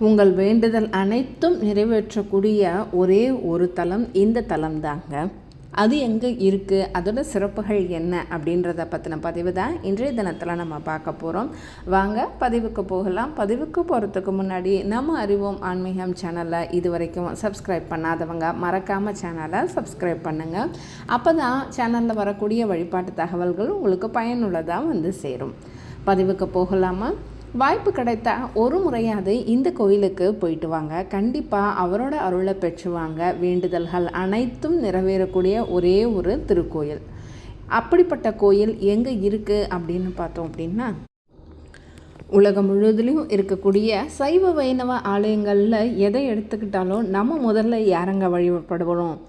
உங்கள் வேண்டுதல் அனைத்தும் நிறைவேற்றக்கூடிய ஒரே ஒரு தலம் இந்த தலம் தாங்க. அது எங்கே இருக்குது, அதோட சிறப்புகள் என்ன அப்படின்றத பற்றின பதிவு தான் இன்றைய தினத்தில் நம்ம பார்க்க போகிறோம். வாங்க பதிவுக்கு போகலாம். பதிவுக்கு போகிறதுக்கு முன்னாடி நம்ம அறிவோம் ஆன்மீகம் சேனலை இது வரைக்கும் சப்ஸ்கிரைப் பண்ணாதவங்க மறக்காமல் சேனலை சப்ஸ்கிரைப் பண்ணுங்கள். அப்போ தான் சேனலில் வரக்கூடிய வழிபாட்டு தகவல்கள் உங்களுக்கு பயனுள்ளதாக வந்து சேரும். பதிவுக்கு போகலாமா? வாய்ப்பு கிடைத்தா ஒரு முறையாவது இந்த கோயிலுக்கு போயிட்டு வாங்க. கண்டிப்பாக அவரோட அருளை பெற்றுவாங்க. வேண்டுதல்கள் அனைத்தும் நிறைவேறக்கூடிய ஒரே ஒரு திருக்கோயில். அப்படிப்பட்ட கோயில் எங்கே இருக்குது அப்படின்னு பார்த்தோம் அப்படின்னா, உலகம் முழுவதுலேயும் இருக்கக்கூடிய சைவ வைணவ ஆலயங்களில் எதை எடுத்துக்கிட்டாலும் நம்ம முதல்ல யாரங்க வழிபடுவோம்?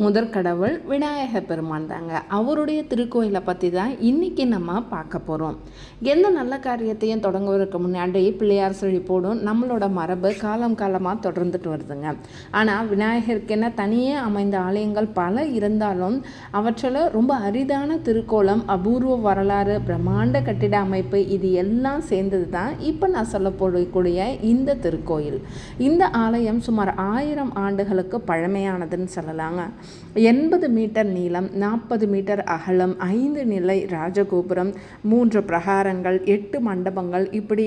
முதற்கடவுள் விநாயக பெருமான் தாங்க. அவருடைய திருக்கோயிலை பற்றி தான் இன்றைக்கி நம்ம பார்க்க போகிறோம். எந்த நல்ல காரியத்தையும் தொடங்குவதற்கு முன்னாடி பிள்ளையார் செழிப்போடும் நம்மளோட மரபு காலம் காலமாக தொடர்ந்துட்டு வருதுங்க. ஆனால் விநாயகருக்கென தனியே அமைந்த ஆலயங்கள் பல இருந்தாலும் அவற்றில் ரொம்ப அரிதான திருக்கோலம், அபூர்வ வரலாறு, பிரம்மாண்ட கட்டிட அமைப்பு இது எல்லாம் சேர்ந்தது தான் இப்போ நான் சொல்ல போகக்கூடிய இந்த திருக்கோயில். இந்த ஆலயம் சுமார் 1000 ஆண்டுகளுக்கு பழமையானதுன்னு சொல்லலாம். 80 மீட்டர் நீளம், 40 மீட்டர் அகலம், 5 நிலை ராஜகோபுரம், 3 பிரகாரங்கள், 8 மண்டபங்கள், இப்படி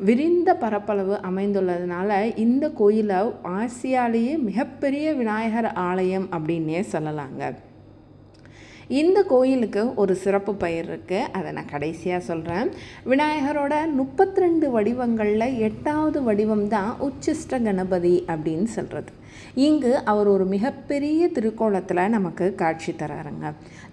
விரிந்த பரப்பளவு அமைந்துள்ளதுனால இந்த கோயிலை ஆசியாலேயே மிகப்பெரிய விநாயகர் ஆலயம் அப்படின்னே சொல்லலாங்க. இந்த கோயிலுக்கு ஒரு சிறப்பு பெயர் இருக்குது, அதை நான் கடைசியாக சொல்கிறேன். விநாயகரோட 32 வடிவங்களில் 8வது வடிவம் தான் உச்சிஷ்ட கணபதி அப்படின்னு சொல்கிறது. இங்கு அவர் ஒரு மிகப்பெரிய திருக்கோலத்தில் நமக்கு காட்சி தராருங்க.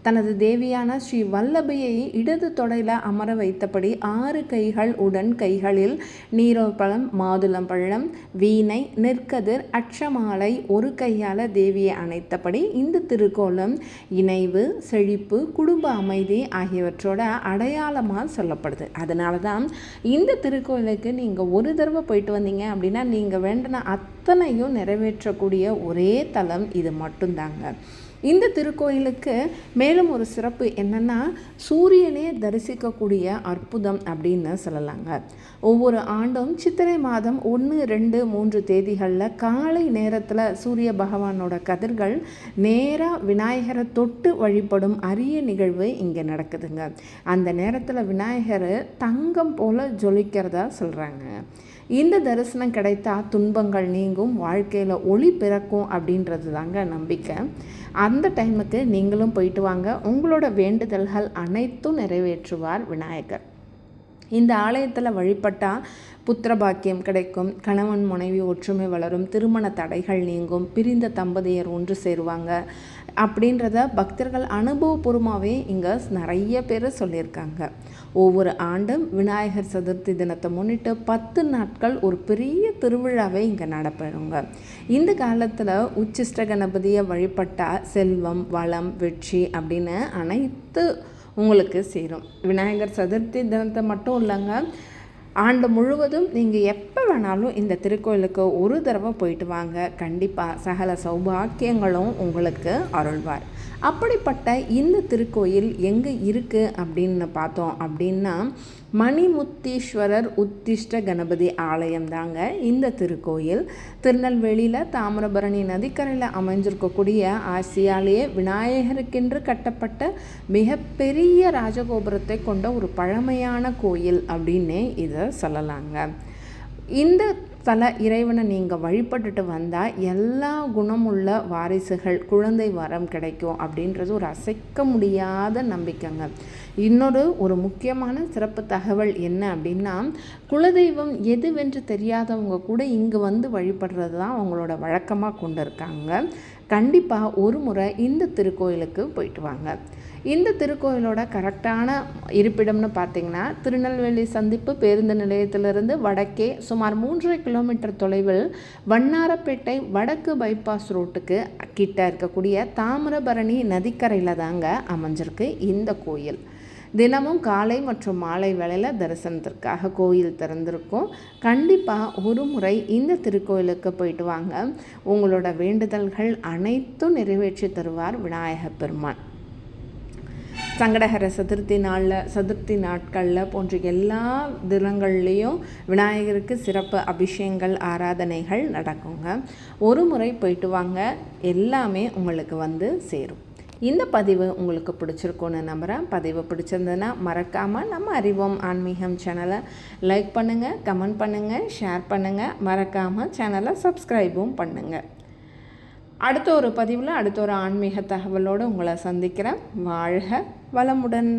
தனது தேவியான ஸ்ரீ வல்லபியை இடது தொடையில் அமர வைத்தபடி 6 கைகள் உடன் கைகளில் நீரோப்பழம், மாதுளம்பழம், வீணை, நெற்கதிர், அட்சமாலை, ஒரு கையால் தேவியை அணைத்தபடி இந்த திருக்கோலம் இணைவு, செழிப்பு, குடும்ப அமைதி ஆகியவற்றோட அடையாளமாக சொல்லப்படுது. அதனால தான் இந்த திருக்கோயிலுக்கு நீங்கள் ஒரு தடவை போயிட்டு வந்தீங்க அப்படின்னா நீங்கள் வேண்டின அத்தனையும் நிறைவேற்றக்கூடிய ஒரே தலம் இது மட்டும்தாங்க. இந்த திருக்கோயிலுக்கு மேலும் ஒரு சிறப்பு என்னென்னா, சூரியனே தரிசிக்கக்கூடிய அற்புதம் அப்படின்னு சொல்லலாங்க. ஒவ்வொரு ஆண்டும் சித்திரை மாதம் 1, 2, 3 தேதிகளில் காலை நேரத்தில் சூரிய பகவானோட கதிர்கள் நேராக விநாயகரை தொட்டு வழிபடும் அரிய நிகழ்வு இங்கே நடக்குதுங்க. அந்த நேரத்தில் விநாயகர் தங்கம் போல் ஜொலிக்கிறதா சொல்கிறாங்க. இந்த தரிசனம் கிடைத்தா துன்பங்கள் நீங்கும், வாழ்க்கையில் ஒளி பிறக்கும் அப்படின்றது தாங்க நம்பிக்கை. அந்த டைமுக்கு நீங்களும் போயிட்டு வாங்க. உங்களோட வேண்டுதல்கள் அனைத்தும் நிறைவேற்றுவார் விநாயகர். இந்த ஆலயத்தில் வழிபட்டால் புத்திர பாக்கியம் கிடைக்கும், கணவன் மனைவி ஒற்றுமை வளரும், திருமண தடைகள் நீங்கும், பிரிந்த தம்பதியர் ஒன்று சேருவாங்க அப்படின்றத பக்தர்கள் அனுபவபூர்வமாகவே இங்கே நிறைய பேர் சொல்லியிருக்காங்க. ஒவ்வொரு ஆண்டும் விநாயகர் சதுர்த்தி தினத்தை முன்னிட்டு 10 நாட்கள் ஒரு பெரிய திருவிழாவே இங்கே நடைபெறுங்க. இந்த காலத்தில் உச்சிஷ்ட கணபதியை வழிபட்டால் செல்வம், வளம், வெற்றி அப்படின்னு அனைத்து உங்களுக்கு சேரும். விநாயகர் சதுர்த்தி தினத்தை மட்டும் இல்லைங்க, ஆண்டு முழுவதும் நீங்கள் எப்போ வேணாலும் இந்த திருக்கோயிலுக்கு ஒரு தடவை போயிட்டு வாங்க. கண்டிப்பாக சகல சௌபாக்கியங்களும் உங்களுக்கு அருள்வார். அப்படிப்பட்ட இந்த திருக்கோயில் எங்கே இருக்குது அப்படின்னு பார்த்தோம் அப்படின்னா, மணிமுத்தீஸ்வரர் உத்திஷ்ட கணபதி ஆலயம் தாங்க இந்த திருக்கோயில். திருநெல்வேலியில் தாமிரபரணி நதிக்கரையில் அமைஞ்சிருக்கக்கூடிய ஆசியாலேயே விநாயகருக்கென்று கட்டப்பட்ட மிகப்பெரிய ராஜகோபுரத்தை கொண்ட ஒரு பழமையான கோயில் அப்படின்னே இதை சொல்லலாங்க. இந்த தல இறைவனை நீங்கள் வழிபட்டுட்டு வந்தால் எல்லா குணமுள்ள வாரிசுகள், குழந்தை வரம் கிடைக்கும் அப்படின்றது ஒரு அசைக்க முடியாத நம்பிக்கைங்க. ஒரு முக்கியமான சிறப்பு தகவல் என்ன அப்படின்னா, குலதெய்வம் எதுவென்று தெரியாதவங்க கூட இங்கே வந்து வழிபடுறது தான் அவங்களோட வழக்கமாக கொண்டு இருக்காங்க. கண்டிப்பாக ஒரு முறை இந்த திருக்கோயிலுக்கு போயிட்டு வாங்க. இந்த திருக்கோயிலோட கரெக்டான இருப்பிடம்னு பார்த்திங்கன்னா, திருநெல்வேலி சந்திப்பு பேருந்து நிலையத்திலிருந்து வடக்கே சுமார் 3 கிலோமீட்டர் தொலைவில் வண்ணாரப்பேட்டை வடக்கு பைபாஸ் ரோட்டுக்கு கிட்ட இருக்கக்கூடிய தாமிரபரணி நதிக்கரையில் தாங்க அமைஞ்சிருக்கு இந்த கோயில். தினமும் காலை மற்றும் மாலை வேளையில் தரிசனத்திற்காக கோயில் திறந்திருக்கும். கண்டிப்பாக ஒரு முறை இந்த திருக்கோயிலுக்கு போயிட்டு வாங்க. உங்களோட வேண்டுதல்கள் அனைத்தும் நிறைவேற்றி தருவார் விநாயகப் பெருமான். சங்கடஹர சதுர்த்தி நாட்களில் போன்ற எல்லா தினங்கள்லேயும் விநாயகருக்கு சிறப்பு அபிஷேகங்கள் ஆராதனைகள் நடக்குங்க. ஒரு முறை போயிட்டு வாங்க, எல்லாமே உங்களுக்கு வந்து சேரும். இந்த பதிவு உங்களுக்கு பிடிச்சிருக்குன்னு நம்புகிறேன். பதிவு பிடிச்சிருந்ததுன்னா மறக்காமல் நம்ம அறிவோம் ஆன்மீகம் சேனலை லைக் பண்ணுங்கள், கமெண்ட் பண்ணுங்கள், ஷேர் பண்ணுங்கள். மறக்காமல் சேனலை சப்ஸ்கிரைபும் பண்ணுங்கள். அடுத்த ஒரு பதிவில் அடுத்த ஒரு ஆன்மீக தகவலோடு உங்களை சந்திக்கிறேன். வாழ்க வளமுடன்.